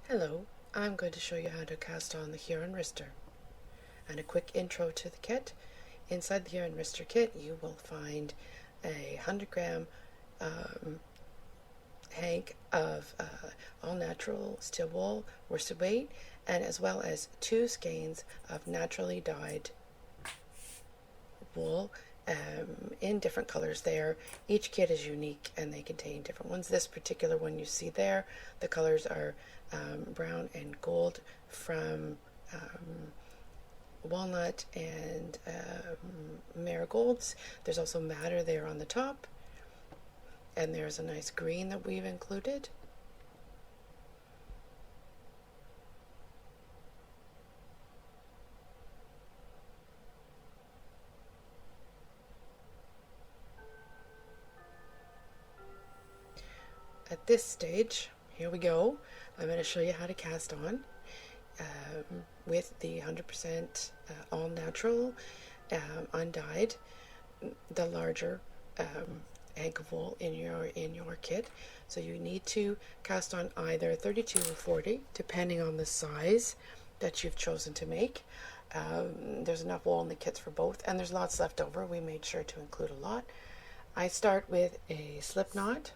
Hello, I'm going to show you how to cast on the Huron Wrister. And a quick intro to the kit. Inside the Huron Wrister Kit you will find a 100-gram hank of all natural steel wool worsted weight, and as well as 2 skeins of naturally dyed wool in different colors there. Each kit is unique and they contain different ones. This particular one you see there, the colors are brown and gold from walnut and marigolds. There's also madder there on the top, and there's a nice green that we've included. At this stage, here we go. I'm going to show you how to cast on with the 100% all natural, undyed, the larger hank of wool in your kit. So you need to cast on either 32 or 40, depending on the size that you've chosen to make. There's enough wool in the kits for both, and there's lots left over. We made sure to include a lot. I start with a slip knot.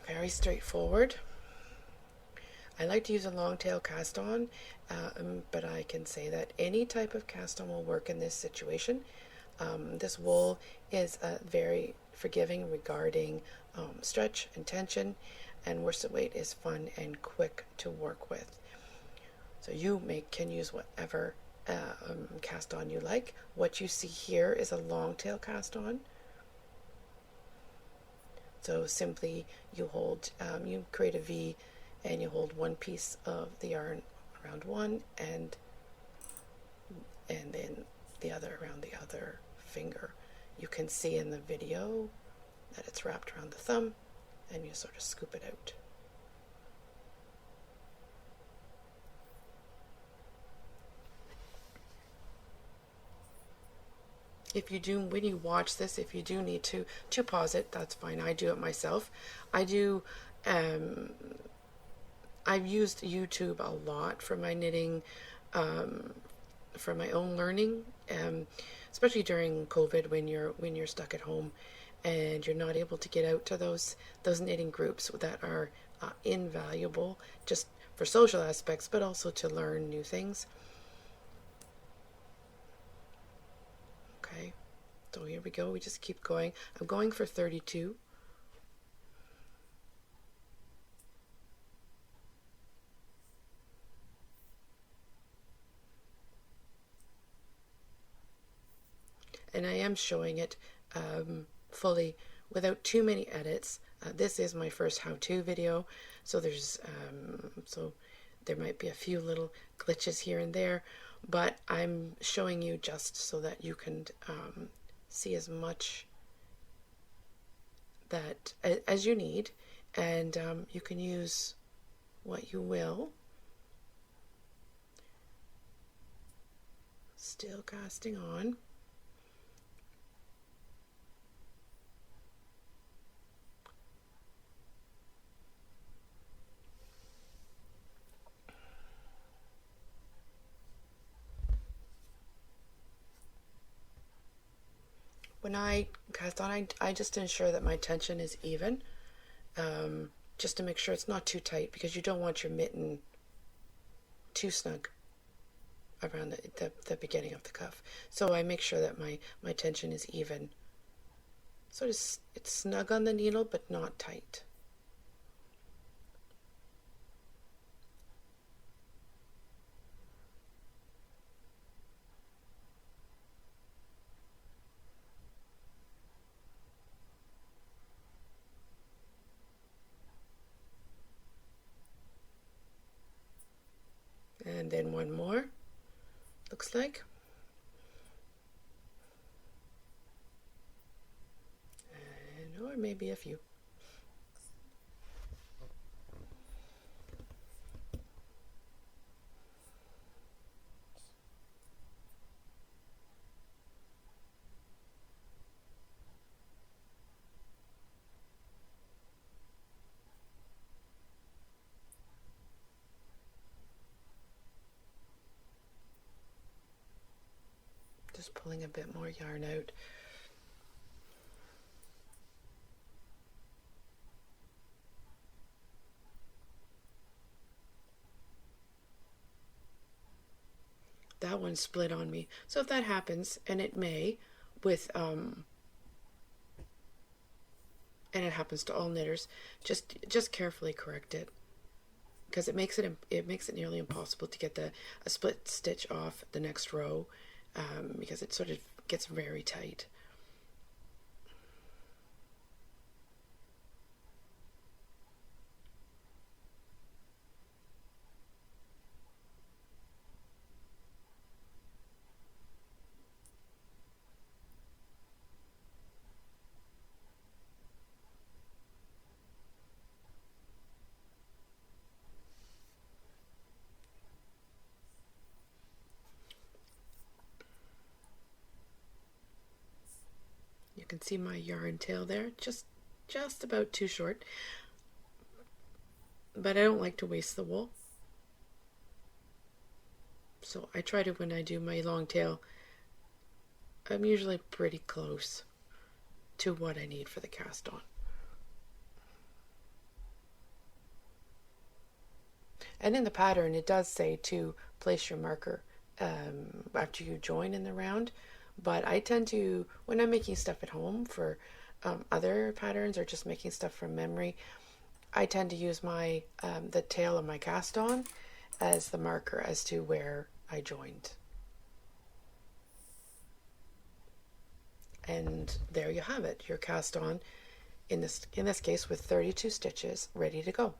Very straightforward. I like to use a long tail cast on, but I can say that any type of cast on will work in this situation. This wool is very forgiving regarding stretch and tension, and worsted weight is fun and quick to work with. So you can use whatever cast on you like. What you see here is a long tail cast on. So simply you hold, you create a V and you hold one piece of the yarn around one and then the other around the other finger. You can see in the video that it's wrapped around the thumb and you sort of scoop it out. If you do, when you watch this, if you do need to pause it, that's fine. I do it myself. I've used YouTube a lot for my knitting, for my own learning, especially during COVID when you're stuck at home and you're not able to get out to those knitting groups that are invaluable just for social aspects, but also to learn new things. Okay, so here we go. We just keep going. I'm going for 32. And I am showing it fully without too many edits. This is my first how-to video, so there might be a few little glitches here and there, but I'm showing you just so that you can see as much that as you need, and you can use what you will. Still casting on. When I cast on, I just ensure that my tension is even, just to make sure it's not too tight, because you don't want your mitten too snug around the beginning of the cuff. So I make sure that my tension is even. So it's snug on the needle, but not tight. And then one more, looks like. And, or maybe a few. just pulling a bit more yarn out. That one split on me. So if that happens, and it may, with and it happens to all knitters, just carefully correct it, because it makes it nearly impossible to get a split stitch off the next row, because it sort of gets very tight. You can see my yarn tail there, just about too short. But I don't like to waste the wool. So I try to, when I do my long tail, I'm usually pretty close to what I need for the cast on. And in the pattern, it does say to place your marker after you join in the round. But I tend to, when I'm making stuff at home for other patterns or just making stuff from memory, I tend to use my the tail of my cast on as the marker as to where I joined. And there you have it, your cast on, in this case with 32 stitches, ready to go.